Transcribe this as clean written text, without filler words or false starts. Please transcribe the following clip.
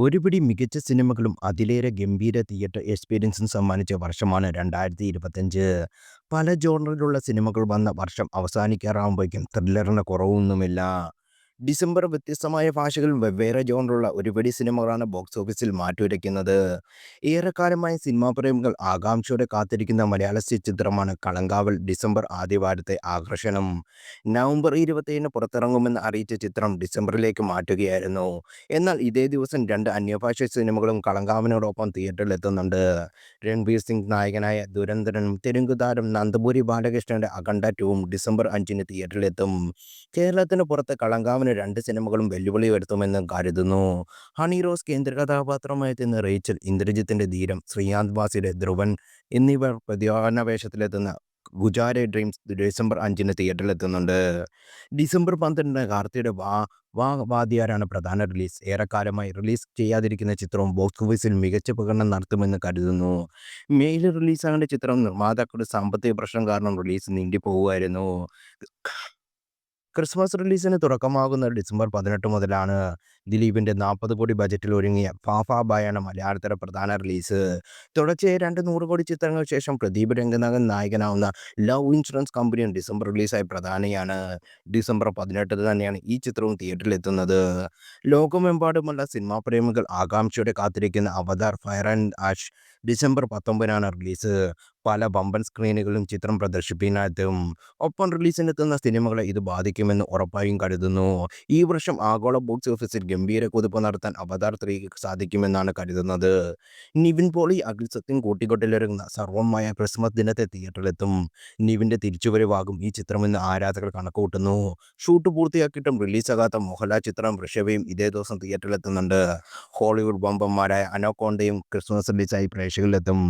ഒരുപിടി മികച്ച സിനിമകളും അതിലേറെ ഗംഭീര തിയേറ്റർ എക്സ്പീരിയൻസും സമ്മാനിച്ച വർഷമാണ് 2025. പല ജോണറിലുള്ള സിനിമകൾ വന്ന വർഷം അവസാനിക്കാറാകുമ്പോഴേക്കും ത്രില്ലറിന് കുറവൊന്നുമില്ല. ഡിസംബർ വ്യത്യസ്തമായ ഭാഷകളിൽ വെവ്വേറെ ജോണറുള്ള ഒരുപിടി സിനിമകളാണ് ബോക്സ് ഓഫീസിൽ മാറ്റുരയ്ക്കുന്നത്. ഏറെക്കാലമായി സിനിമാ പ്രേമികൾ ആകാംക്ഷയോടെ കാത്തിരിക്കുന്ന മലയാള ചിത്രമാണ് കളങ്കാവൽ. ഡിസംബർ ആദ്യവാരത്തെ ആകർഷണം. നവംബർ 27-ന് പുറത്തിറങ്ങുമെന്ന് അറിയിച്ച ചിത്രം ഡിസംബറിലേക്ക് മാറ്റുകയായിരുന്നു. എന്നാൽ ഇതേ ദിവസം രണ്ട് അന്യഭാഷ സിനിമകളും കളങ്കാവിനോടൊപ്പം തിയേറ്ററിലെത്തുന്നുണ്ട്. രൺബീർ സിംഗ് നായകനായ ദുരന്തരനും തെലുങ്ക് താരം നന്ദമൂരി ബാലകൃഷ്ണന്റെ അഖണ്ഡ 2-വും ഡിസംബർ 5-ന് തിയേറ്ററിലെത്തും. കേരളത്തിന് പുറത്ത് കളങ്കാവിന് രണ്ട് സിനിമകളും വെല്ലുവിളി ഉയർത്തുമെന്ന് കരുതുന്നു. ഹണി റോസ് കേന്ദ്ര കഥാപാത്രമായെത്തുന്ന റേച്ചൽ, ഇന്ദ്രജിത്തിന്റെ ധീരം, ശ്രീകാന്ത് വാസിയുടെ ധ്രുവൻ എന്നിവർ പ്രധാന വേഷത്തിലെത്തുന്ന ഗുജാരെ ഡ്രീംസ് ഡിസംബർ 5-ന് തിയേറ്ററിലെത്തുന്നുണ്ട്. ഡിസംബർ 12-ന് കാർത്തിയുടെ വാദിയാരാണ് പ്രധാന റിലീസ്. ഏറെക്കാലമായി റിലീസ് ചെയ്യാതിരിക്കുന്ന ചിത്രവും ബോക്സ് ഓഫീസിൽ മികച്ച പ്രകടനം നടത്തുമെന്ന് കരുതുന്നു. മെയിൽ റിലീസാകേണ്ട ചിത്രം നിർമ്മാതാക്കളുടെ സാമ്പത്തിക പ്രശ്നം കാരണം റിലീസ് നീണ്ടുപോകുകയായിരുന്നു. ക്രിസ്മസ് റിലീസിന് തുടക്കമാകുന്നത് ഡിസംബർ 18 മുതലാണ്. ദിലീപിന്റെ 40 കോടി ബജറ്റിൽ ഒരുങ്ങിയ ഫാഫാബായാണ് മലയാളത്തിലെ പ്രധാന റിലീസ്. തുടർച്ചയായി രണ്ട് 100 കോടി ചിത്രങ്ങൾക്ക് ശേഷം പ്രദീപ് രംഗനാഥൻ നായകനാവുന്ന ലവ് ഇൻഷുറൻസ് കമ്പനിയും ഡിസംബർ റിലീസായി പ്രധാനിയാണ്. ഡിസംബർ 18 തന്നെയാണ് ഈ ചിത്രവും തിയേറ്ററിലെത്തുന്നത്. ലോകമെമ്പാടുമുള്ള സിനിമാ പ്രേമികൾ ആകാംക്ഷയോടെ കാത്തിരിക്കുന്ന Avatar fire and ash December 19-നാണ് റിലീസ്. പല വമ്പൻ സ്ക്രീനുകളിലും ചിത്രം പ്രദർശിപ്പിക്കാനെത്തും. ഒപ്പം റിലീസിനെത്തുന്ന സിനിമകളെ ഇത് ബാധിക്കുമെന്ന് ഉറപ്പായും കരുതുന്നു. ഈ വർഷം ആഗോള ബോക്സ് ഓഫീസിൽ ഗംഭീര കുതിപ്പ് നടത്താൻ അവതാർ 3 സാധിക്കുമെന്നാണ് കരുതുന്നത്. നിവിൻ പോളി, അഖിൽ സത്യൻ കൂട്ടുകെട്ടിലൊരുങ്ങുന്ന സർവ്വമായ ക്രിസ്മസ് ദിനത്തെ തിയേറ്ററിലെത്തും. നിവിന്റെ തിരിച്ചുവരവാകും ഈ ചിത്രമെന്ന് ആരാധകർ കണക്കുകൂട്ടുന്നു. ഷൂട്ട് പൂർത്തിയാക്കിയിട്ടും റിലീസാകാത്ത മോഹൻലാൽ ചിത്രം വൃഷഭയും ഇതേ ദിവസം തിയേറ്ററിലെത്തുന്നുണ്ട്. ഹോളിവുഡ് വമ്പന്മാരായ അനോക്കോണ്ടയും ക്രിസ്മസ് റിലീസായി പ്രേക്ഷകരിലെത്തും.